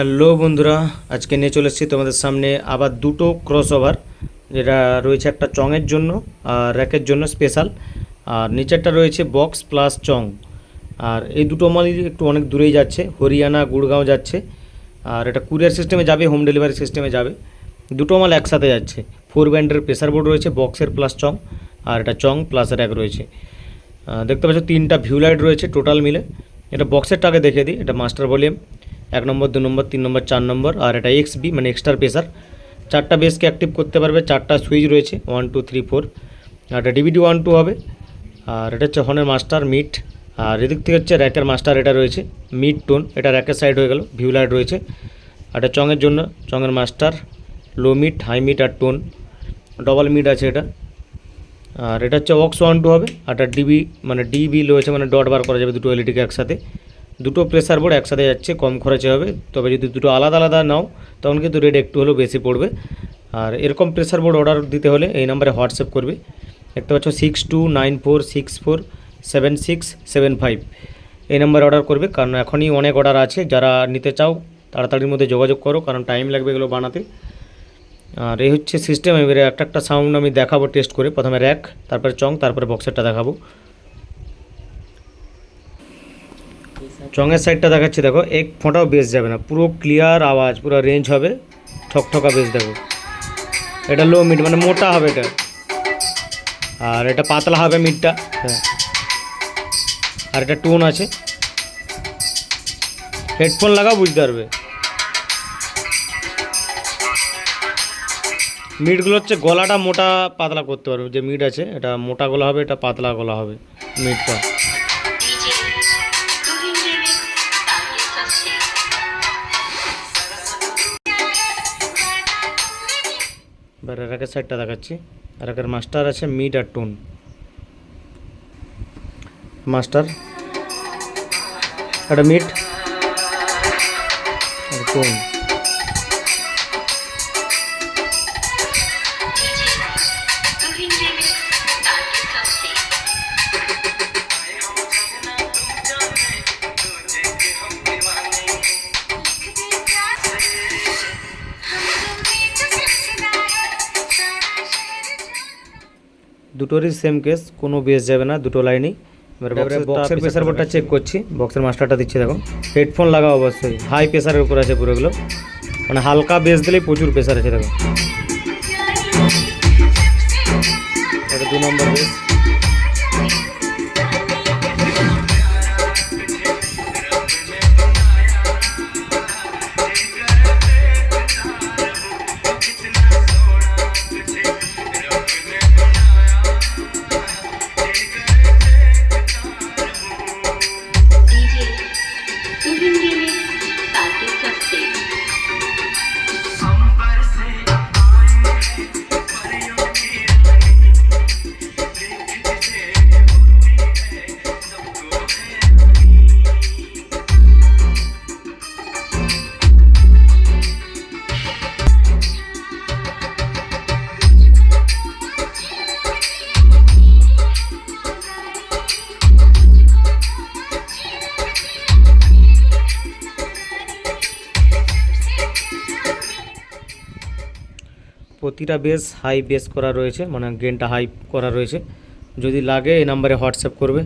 Hello বন্ধুরা, আজকে নিয়ে চলে এসেছি তোমাদের সামনে আবার দুটো ক্রস ওভার, যেটা রয়েছে একটা চংয়ের জন্য আর র্যাকের জন্য স্পেশাল, আর নিচেরটা রয়েছে বক্স প্লাস চং। আর এই দুটো মালই একটু অনেক দূরেই যাচ্ছে, হরিয়ানা গুড়গাঁও যাচ্ছে। আর এটা কুরিয়ার সিস্টেমে যাবে, হোম ডেলিভারি সিস্টেমে যাবে। দুটো মাল একসাথে যাচ্ছে। 4 ব্যান্ডের প্রেসার বোর্ড রয়েছে, বক্সের প্লাস চং, আর এটা চং প্লাস র্যাক রয়েছে। দেখতে পাচ্ছ 3টা ভিউ লাইট রয়েছে টোটাল মিলে। এটা বক্সেরটাকে দেখিয়ে দিই। এটা মাস্টার ভলিউম 1 নম্বর, 2 নম্বর, 3 নম্বর, 4 নম্বর। আর এটা XB মানে এক্সট্রা প্রেসার। 4টা বেসকে অ্যাক্টিভ করতে পারবে। 4টা সুইচ রয়েছে 1 2 3 4। আর এটা DVD 1 2 হবে। আর এটা হচ্ছে হর্নের মাস্টার মিড। আর এদিক থেকে হচ্ছে র্যাকের মাস্টার, এটা রয়েছে মিড টোন। এটা র্যাকের সাইড হয়ে গেল, ভিউ লাইট রয়েছে। আর এটা চঙের জন্য চঙের master, low mid, high mid আর টোন, ডবল মিড আছে এটা। আর এটা হচ্ছে অক্স 1 2 হবে। আর এটা ডিবি মানে ডিবি রয়েছে, মানে ডট বার করা যাবে দুটো এলইডিকে একসাথে। দুটো প্রেসার বোর্ড একসাথে যাচ্ছে, কম খরচে হবে। তবে যদি দুটো আলাদা আলাদা নাও তখন কিন্তু রেট একটু হলেও বেশি পড়বে। আর এরকম প্রেসার বোর্ড অর্ডার দিতে হলে এই নাম্বারে হোয়াটসঅ্যাপ করবে। দেখতে পাচ্ছ 6294647675 এই নাম্বারে অর্ডার করবে, কারণ এখনই অনেক অর্ডার আছে। যারা নিতে চাও তাড়াতাড়ির মধ্যে যোগাযোগ করো, কারণ টাইম লাগবে এগুলো বানাতে। আর এই হচ্ছে সিস্টেম। এবারে একটা সাউন্ড আমি দেখাবো টেস্ট করে। প্রথমে র্যাক, তারপরে চং, তারপরে বক্সেরটা দেখাবো। চঙের সাইডটা দেখাচ্ছি, দেখো এক ফোঁটাও বেস যাবে না, পুরো ক্লিয়ার আওয়াজ, পুরো রেঞ্জ হবে, ঠকঠকা বেস। দেখো এটা লো মিড মানে মোটা হবে এটা, আর এটা পাতলা হবে মিডটা। হ্যাঁ, আর এটা টোন আছে। হেডফোন লাগাও বুঝতে পারবে। মিডগুলো হচ্ছে গলাটা মোটা পাতলা করতে পারবে। যে মিড আছে এটা মোটা গলা হবে, এটা পাতলা গলা হবে মিডটা। এবার র্যাকের সাইডটা দেখাচ্ছি। র্যাকের মাস্টার আছে মিড আর টোন। মাস্টার, এটা মিড আর টোন। দুটোরই সেম কেস, কোনো বেস যাবে না, দুটো লাইনই। এবার বক্সের প্রেসার বোর্ডটা চেক করছি। বক্সের মাস্টারটা দিচ্ছি, দেখো হেডফোন লাগাও অবশ্যই। হাই প্রেসারের উপর আছে পুরোগুলো, মানে হালকা বেস দিলেই প্রচুর প্রেসার আছে। দেখো এটা 2 নম্বর বেস। প্রতিটা বেস হাই বেস করা রয়েছে, মানে গেনটা হাই করা রয়েছে। যদি লাগে এই নাম্বারে হোয়াটসঅ্যাপ করবে।